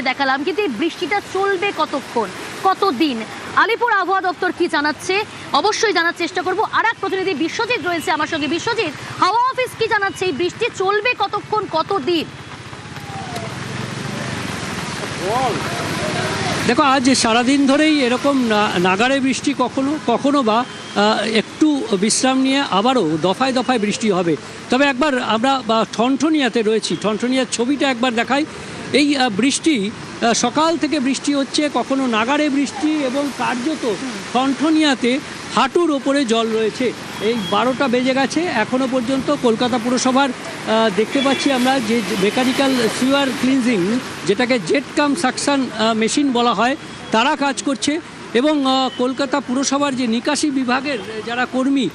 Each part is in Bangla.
দেখালাম, কিন্তু এই বৃষ্টিটা চলবে কতক্ষণ, কতদিন? আলিপুর আবহাওয়া দপ্তর কি জানাচ্ছে অবশ্যই জানার চেষ্টা করব। আর এক প্রতিনিধি বিশ্বজিৎ রয়েছে আমার সঙ্গে। বিশ্বজিৎ, হাওয়া অফিস কি জানাচ্ছে, এই বৃষ্টি চলবে কতক্ষণ, কতদিন? দেখো, আজ সারাদিন ধরেই এরকম নাগাড়ে বৃষ্টি, কখনো কখনো বা একটু বিশ্রাম নিয়ে আবারও দফায় দফায় বৃষ্টি হবে। তবে একবার আমরা ঠনঠনিয়াতে রয়েছি, ঠনঠনিয়ার ছবিটা একবার দেখাই। এই বৃষ্টি সকাল থেকে বৃষ্টি হচ্ছে, কখনো নাগাড়ে বৃষ্টি, এবং কার্যত ঠনঠনিয়াতে হাঁটুর ওপরে জল রয়েছে। এই 12টা বেজে গেছে, এখনও পর্যন্ত কলকাতা পুরসভার দেখতে পাচ্ছি আমরা যে মেকানিক্যাল সিওয়ার ক্লিনজিং, যেটাকে জেট কাম সাকশন মেশিন বলা হয়, তারা কাজ করছে। এবং কলকাতা পুরসভার যে নিকাশি বিভাগের যারা কর্মী,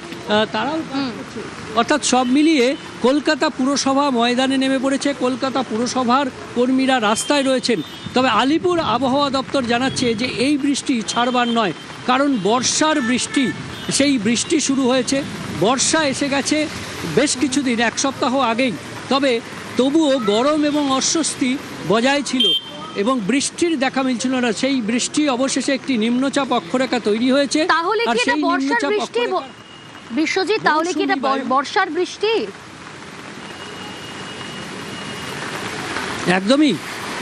তারাও কাজ করছে। অর্থাৎ সব মিলিয়ে কলকাতা পুরসভা ময়দানে নেমে পড়েছে, কলকাতা পুরসভার কর্মীরা রাস্তায় রয়েছেন। তবে আলিপুর আবহাওয়া দপ্তর জানাচ্ছে যে এই বৃষ্টি ছাড়বার নয়, কারণ বর্ষার বৃষ্টি, সেই বৃষ্টি শুরু হয়েছে। বর্ষা এসে গেছে বেশ কিছুদিন, এক সপ্তাহ আগেই। তবে তবুও গরম এবং অস্বস্তি বজায় ছিল এবং বৃষ্টির দেখা মিলছিল না। সেই বৃষ্টি অবশেষে একটি নিম্নচাপ অক্ষরেখা তৈরি হয়েছে। তাহলে কি এটা বর্ষার বৃষ্টি বিশ্বজিৎ? তাহলে কি এটা বর্ষার বৃষ্টি? একদমই,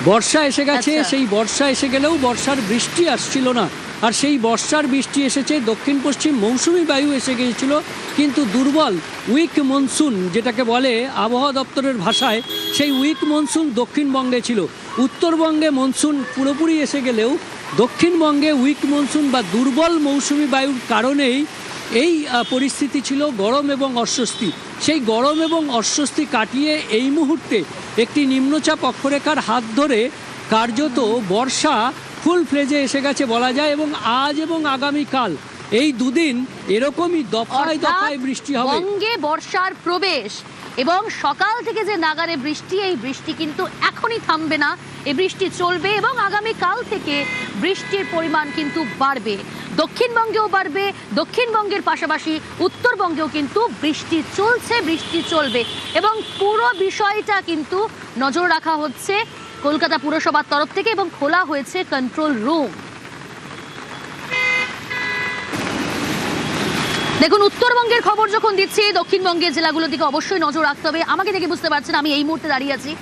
বর্ষা এসে গেছে। সেই বর্ষা এসে গেলেও বর্ষার বৃষ্টি আসছিল না। আর সেই বর্ষার বৃষ্টি এসেছে, দক্ষিণ পশ্চিম মৌসুমি বায়ু এসে গিয়েছিল, কিন্তু দুর্বল উইক মনসুন যেটাকে বলে আবহাওয়া দপ্তরের ভাষায়, সেই উইক মনসুন দক্ষিণবঙ্গে ছিল। উত্তরবঙ্গে মনসুন পুরোপুরি এসে গেলেও দক্ষিণবঙ্গে উইক মনসুন বা দুর্বল মৌসুমি বায়ুর কারণেই এই পরিস্থিতি ছিল, গরম এবং অস্বস্তি। সেই গরম এবং অস্বস্তি কাটিয়ে এই মুহূর্তে একটি নিম্নচাপ অক্ষরেখার হাত ধরে কার্যত বর্ষা ফুল ফ্লেজে এসে গেছে বলা যায়। এবং আজ এবং আগামীকাল এই দুদিন এরকমই দফায় দফায় বৃষ্টি হবে। বঙ্গে বর্ষার প্রবেশ এবং সকাল থেকে যে নাগারে বৃষ্টি, এই বৃষ্টি কিন্তু এখনই থামবে না, এই বৃষ্টি চলবে এবং আগামীকাল থেকে বৃষ্টির পরিমাণ কিন্তু বাড়বে। দক্ষিণবঙ্গেও বাড়বে, দক্ষিণবঙ্গের পাশাপাশি উত্তরবঙ্গেও কিন্তু বৃষ্টি চলছে, বৃষ্টি চলবে। এবং পুরো বিষয়টা কিন্তু নজর রাখা হচ্ছে কলকাতা পুরসভার তরফ থেকে এবং খোলা হয়েছে কন্ট্রোল রুম। দেখুন, উত্তরবঙ্গের খবর যখন দিচ্ছি, দক্ষিণবঙ্গের জেলাগুলোর দিকে অবশ্যই নজর রাখতে হবে। আমাকে দেখে বুঝতে পারছেন আমি এই মুহূর্তে দাঁড়িয়ে আছি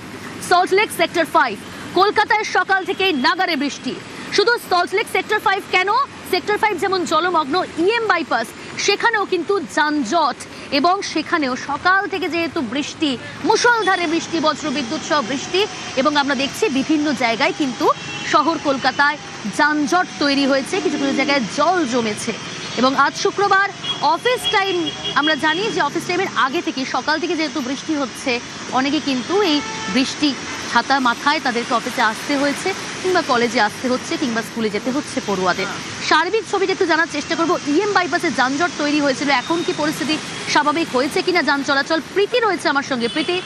সল্টলেক সেক্টর 5। কলকাতায় সকাল থেকেই নাগারে বৃষ্টি। শুধু সল্টলেক সেক্টর 5 কেন, সেক্টর 5 যেমন জলমগ্ন, ইএম বাইপাস সেখানেও কিন্তু যানজট। এবং সেখানেও সকাল থেকে যেহেতু বৃষ্টি, মুষলধারে বৃষ্টি, বজ্রবিদ্যুৎ সহ বৃষ্টি, এবং আমরা দেখছি বিভিন্ন জায়গায় কিন্তু শহর কলকাতায় যানজট তৈরি হয়েছে, কিছু কিছু জায়গায় জল জমেছে। এবং আজ শুক্রবার অফিস টাইম, আমরা জানি যে অফিস টাইমের আগে থেকে সকাল থেকে যেহেতু বৃষ্টি হচ্ছে, অনেকে কিন্তু এই বৃষ্টি ছাতা মাথায় তাদেরকে অফিসে আসতে হয়েছে, কিংবা কলেজে আসতে হচ্ছে, কিংবা স্কুলে যেতে হচ্ছে পড়ুয়াদের। সার্বিক ছবিটা একটু জানার চেষ্টা করব। ইএম বাইপাসে যানজট তৈরি হয়েছিল, এখন কি পরিস্থিতি স্বাভাবিক হয়েছে কিনা যান চলাচল? প্রীতি রয়েছে আমার সঙ্গে। প্রীতি,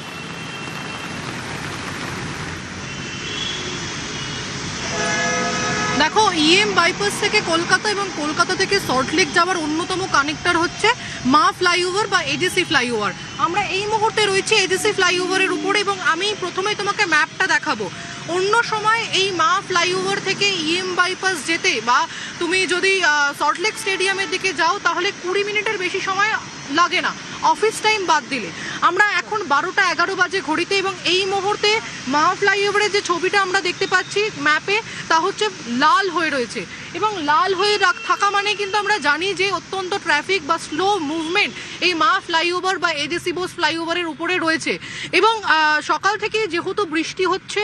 দেখো, ইএম বাইপাস থেকে কলকাতা এবং কলকাতা থেকে সল্টলেক যাওয়ার অন্যতম কানেক্টর হচ্ছে মা ফ্লাইওভার বা এডিসি ফ্লাইওভার। আমরা এই মুহূর্তে রয়েছি এডিসি ফ্লাইওভারের উপরে এবং আমি প্রথমেই তোমাকে ম্যাপটা দেখাবো। অন্য সময় এই মা ফ্লাইওভার থেকে ইএম বাইপাস যেতে বা তুমি যদি সল্টলেক স্টেডিয়ামের দিকে যাও, তাহলে 20 মিনিটের বেশি সময় লাগে না, অফিস টাইম বাদ দিলে। আমরা এখন 12টা 11 বাজে ঘড়িতে, এবং এই মুহূর্তে মা ফ্লাইওভারের যে ছবিটা আমরা দেখতে পাচ্ছি ম্যাপে, তা হচ্ছে লাল হয়ে রয়েছে। এবং লাল হয়ে থাকা মানে কিন্তু আমরা জানি যে অত্যন্ত ট্রাফিক বা স্লো মুভমেন্ট এই মা ফ্লাইওভার বা এডিসি বোস ফ্লাইওভারের উপরে রয়েছে। এবং সকাল থেকে যেহেতু বৃষ্টি হচ্ছে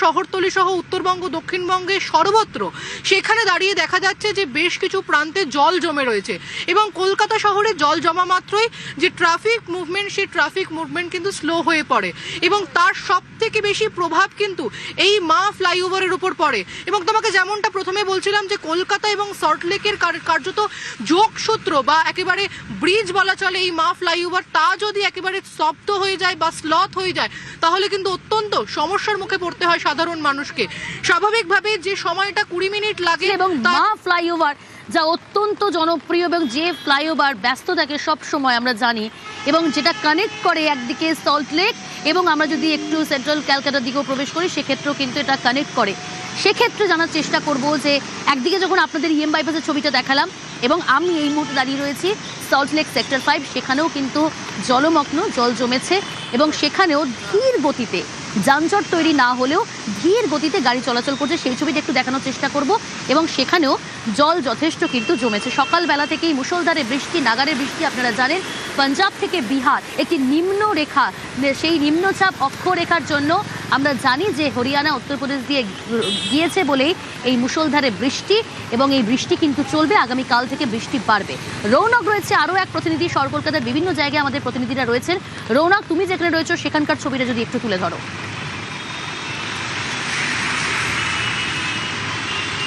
শহরতলি সহ উত্তরবঙ্গ, দক্ষিণবঙ্গে সর্বত্র, সেখানে দাঁড়িয়ে দেখা যাচ্ছে যে বেশ কিছু প্রান্তে জল জমে রয়েছে। এবং কলকাতা শহরে জল জমা মাত্রই যে ট্রাফিক মুভমেন্ট, সেই ট্রাফিক মুভমেন্ট কিন্তু স্লো হয়ে পড়ে। এবং তার সব থেকে বেশি প্রভাব কিন্তু এই মা ফ্লাইওভারের উপর পড়ে। এবং তোমাকে যেমনটা প্রথমে বলছিলাম যে কলকাতা এবং সল্টলেকের কার্যত যোগসূত্র বা একেবারে ব্রিজ বলা চলে এই মা ফ্লাইওভার, তা যদি একেবারে স্তব্ধ হয়ে যায় বা স্লথ হয়ে যায়, তাহলে কিন্তু অত্যন্ত সমস্যার মুখে পড়তে হয় সাধারণ মানুষকে। স্বাভাবিকভাবে যে সময়টা 20 মিনিট লাগে, এবং মা ফ্লাইওভার যা অত্যন্ত জনপ্রিয় এবং যে ফ্লাইওভার ব্যস্ত থাকে সব সময় আমরা জানি, এবং যেটা কানেক্ট করে একদিকে সল্টলেক এবং আমরা যদি একটু সেন্ট্রাল ক্যালকাটার দিকেও প্রবেশ করি সেক্ষেত্রেও কিন্তু এটা কানেক্ট করে। সেক্ষেত্রে জানার চেষ্টা করব যে একদিকে যখন আপনাদের ইএম বাইপাসের ছবিটা দেখালাম এবং আমি এই মুহূর্তে দাঁড়িয়ে রয়েছি সল্টলেক সেক্টর 5, সেখানেও কিন্তু জলমগ্ন, জল জমেছে এবং সেখানেও ধীর গতিতে, যানজট তৈরি না হলেও ধীর গতিতে গাড়ি চলাচল করছে, সেই ছবিটা একটু দেখানোর চেষ্টা করব। এবং সেখানেও জল যথেষ্ট কিন্তু জমেছে। সকালবেলা থেকেই মুষলধারে বৃষ্টি, নাগারে বৃষ্টি। আপনারা জানেন পাঞ্জাব থেকে বিহার একটি নিম্নরেখা, সেই নিম্নচাপ অক্ষরেখার জন্য আমরা জানি যে হরিয়ানা, উত্তরপ্রদেশ দিয়ে গিয়েছে বলেই এই মুষলধারে বৃষ্টি, এবং এই বৃষ্টি কিন্তু চলবে, আগামীকাল থেকে বৃষ্টি বাড়বে। রৌনক রয়েছে আরও এক প্রতিনিধি, শহর কলকাতার বিভিন্ন জায়গায় আমাদের প্রতিনিধিরা রয়েছেন। রৌনক, তুমি যেখানে রয়েছো সেখানকার ছবিটা যদি একটু তুলে ধরো।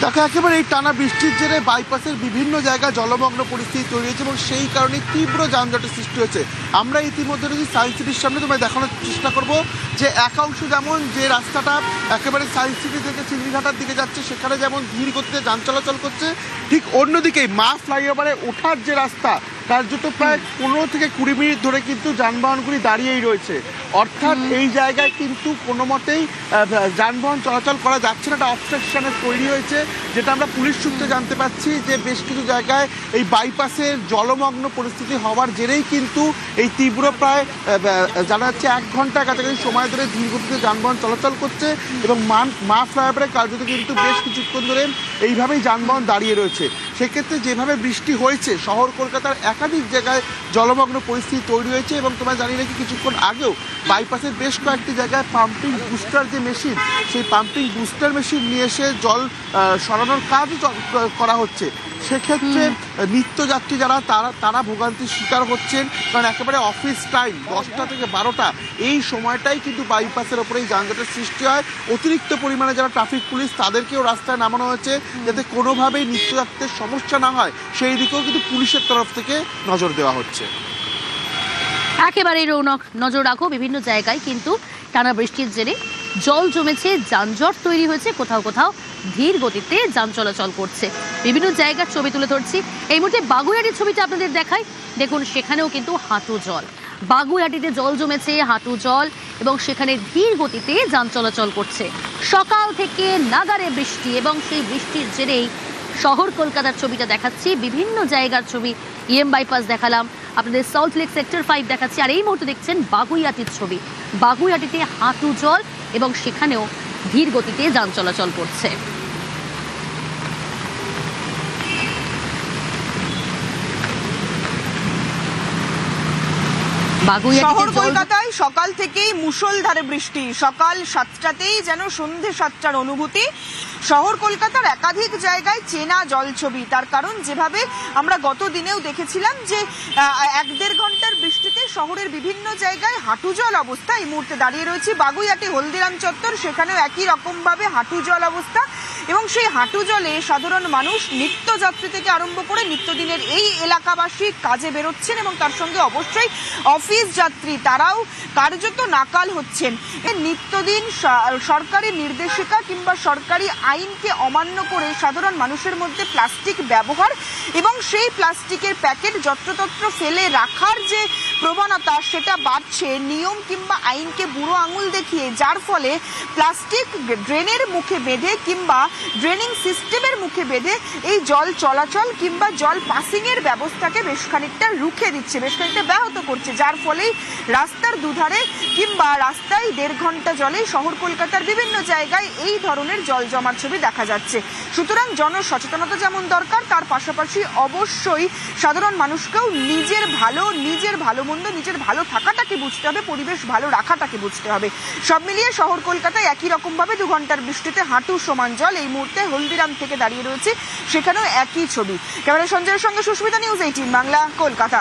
দেখো, একেবারে এই টানা বৃষ্টির জেরে বাইপাসের বিভিন্ন জায়গায় জলমগ্ন পরিস্থিতি তৈরি হয়েছে এবং সেই কারণে তীব্র যানজটের সৃষ্টি হয়েছে। আমরা ইতিমধ্যে যদি সায়েন্স সিটির সামনে তোমায় দেখানোর চেষ্টা করব যে একাংশ যেমন যে রাস্তাটা একেবারে সায়েন্স সিটি থেকে চিংড়িঘাটার দিকে যাচ্ছে সেখানে যেমন ধীর গতিতে যান চলাচল করছে, ঠিক অন্যদিকেই মা ফ্লাইওভারে ওঠার যে রাস্তা কার্যত প্রায় 15 থেকে 20 মিনিট ধরে কিন্তু যানবাহনগুলি দাঁড়িয়েই রয়েছে। অর্থাৎ এই জায়গায় কিন্তু কোনো মতেই যানবাহন চলাচল করা যাচ্ছে না, একটা অবস্ট্রাকশনের তৈরি হয়েছে, যেটা আমরা পুলিশ সূত্রে জানতে পাচ্ছি যে বেশ কিছু জায়গায় এই বাইপাসের জলমগ্ন পরিস্থিতি হওয়ার জেরেই কিন্তু এই তীব্র প্রায় জানা যাচ্ছে 1 ঘন্টার কাছাকাছি সময় ধরে ধীর গতিতে যানবাহন চলাচল করছে এবং মা ফ্লাইওভারে কার্যত কিন্তু বেশ কিছুক্ষণ ধরে এইভাবেই যানবাহন দাঁড়িয়ে রয়েছে। সেক্ষেত্রে যেভাবে বৃষ্টি হয়েছে শহর কলকাতার একাধিক জায়গায় জলমগ্ন পরিস্থিতি তৈরি হয়েছে এবং তোমরা জানি নাকি কিছুক্ষণ আগেও বাইপাসের বেশ কয়েকটি জায়গায় পাম্পিং বুস্টার যে মেশিন, সেই পাম্পিং বুস্টার মেশিন নিয়ে এসে জল সরানোর কাজও করা হচ্ছে। সেক্ষেত্রে নিত্যযাত্রী যারা তারা ভোগান্তির শিকার হচ্ছেন, কারণ একেবারে অফিস টাইম 10টা থেকে 12টা এই সময়টাই কিন্তু বাইপাসের ওপরেই যানজটের সৃষ্টি হয়। অতিরিক্ত পরিমাণে যারা ট্রাফিক পুলিশ তাদেরকেও রাস্তায় নামানো হয়েছে যাতে কোনোভাবেই নিত্যযাত্রীদের সমস্যা না হয়, সেই দিকেও কিন্তু পুলিশের তরফ থেকে নজর দেওয়া হচ্ছে। একেবারেই রৌনক, নজর রাখো, বিভিন্ন জায়গায় কিন্তু টানা বৃষ্টির জেরে জল জমেছে, যানজট তৈরি হয়েছে, কোথাও কোথাও ধীর গতিতে যান চলাচল করছে। বিভিন্ন জায়গার ছবি তুলে ধরছি। এই মুহূর্তে বাগুইআটির ছবিটা আপনাদের দেখাই। দেখুন সেখানেও কিন্তু হাঁটু জল, বাগুইআটিতে জল জমেছে, হাঁটু জল, এবং সেখানে ধীর গতিতে যান চলাচল করছে। সকাল থেকে নাগারে বৃষ্টি এবং সেই বৃষ্টির জেরেই শহর কলকাতার ছবিটা দেখাচ্ছি, বিভিন্ন জায়গার ছবি, ইএম বাইপাস দেখালাম, আপনাদের সল্টলেক সেক্টর 5 দেখাচ্ছি, আর এই মুহূর্তে দেখছেন বাগুইআটির ছবি। বাগুইআটিতে হাঁটু জল এবং সেখানেও ধীর গতিতে যান চলাচল করছে। শহর কলকাতায় সকাল থেকেই মুষলধারে বৃষ্টি, সকাল 7টাতেই যেন সন্ধে 7টার অনুভূতি। শহর কলকাতার একাধিক জায়গায় চেনা জলছবি, তার কারণ যেভাবে আমরা গত দিনেও দেখেছিলাম যে 1-1.5 ঘন্টার বৃষ্টিতে শহরের বিভিন্ন জায়গায় হাঁটু জল অবস্থা। এই মুহূর্তে দাঁড়িয়ে রয়েছি বাগুইআটি হলদিরাম চত্বর, সেখানেও একই রকম ভাবে হাঁটু জল অবস্থা, এবং সেই হাঁটু জলে সাধারণ মানুষ, নিত্যযাত্রী থেকে আরম্ভ করে নিত্যদিনের এই এলাকাবাসী কাজে বেরোচ্ছেন এবং তার সঙ্গে অবশ্যই অফিস যাত্রী, তারাও কার্যত নাকাল হচ্ছেন। নিত্যদিন সরকারি নির্দেশিকা কিংবা সরকারি আইনকে অমান্য করে সাধারণ মানুষের মধ্যে প্লাস্টিক ব্যবহার এবং সেই প্লাস্টিকের প্যাকেট যত্রতত্র ফেলে রাখার যে প্রবণতা সেটা বাড়ছে, নিয়ম কিংবা আইনকে বুড়ো আঙুল দেখিয়ে, যার ফলে প্লাস্টিক ড্রেনের মুখে বেঁধে কিংবা ড্রেনিং সিস্টেমের মুখে বেঁধে এই জল চলাচল কিংবা জল পাসিং এর ব্যবস্থাকে বেশ খানিকটা রুখে দিচ্ছে, বেশ খানিকটা ব্যাহত করছে, যার ফলেই রাস্তার দুধারে কিংবা রাস্তায় 1.5 ঘন্টা জলে শহর কলকাতার বিভিন্ন জায়গায় এই ধরনের জল জমার ছবি দেখা যাচ্ছে। সুতরাং জনসচেতনতা যেমন দরকার, তার পাশাপাশি অবশ্যই সাধারণ মানুষকেও নিজের ভালো মন্দ, নিজের ভালো থাকাটাকে বুঝতে হবে, পরিবেশ ভালো রাখাটাকে বুঝতে হবে। সব মিলিয়ে শহর কলকাতায় একই রকম ভাবে 2 ঘন্টার বৃষ্টিতে হাঁটু সমান জল। এই মুহূর্তে হলদিরাম থেকে দাঁড়িয়ে রয়েছে, সেখানেও একই ছবি। ক্যামেরা সঞ্জয়ের সঙ্গে সুস্মিতা, নিউজ 18 বাংলা, কলকাতা।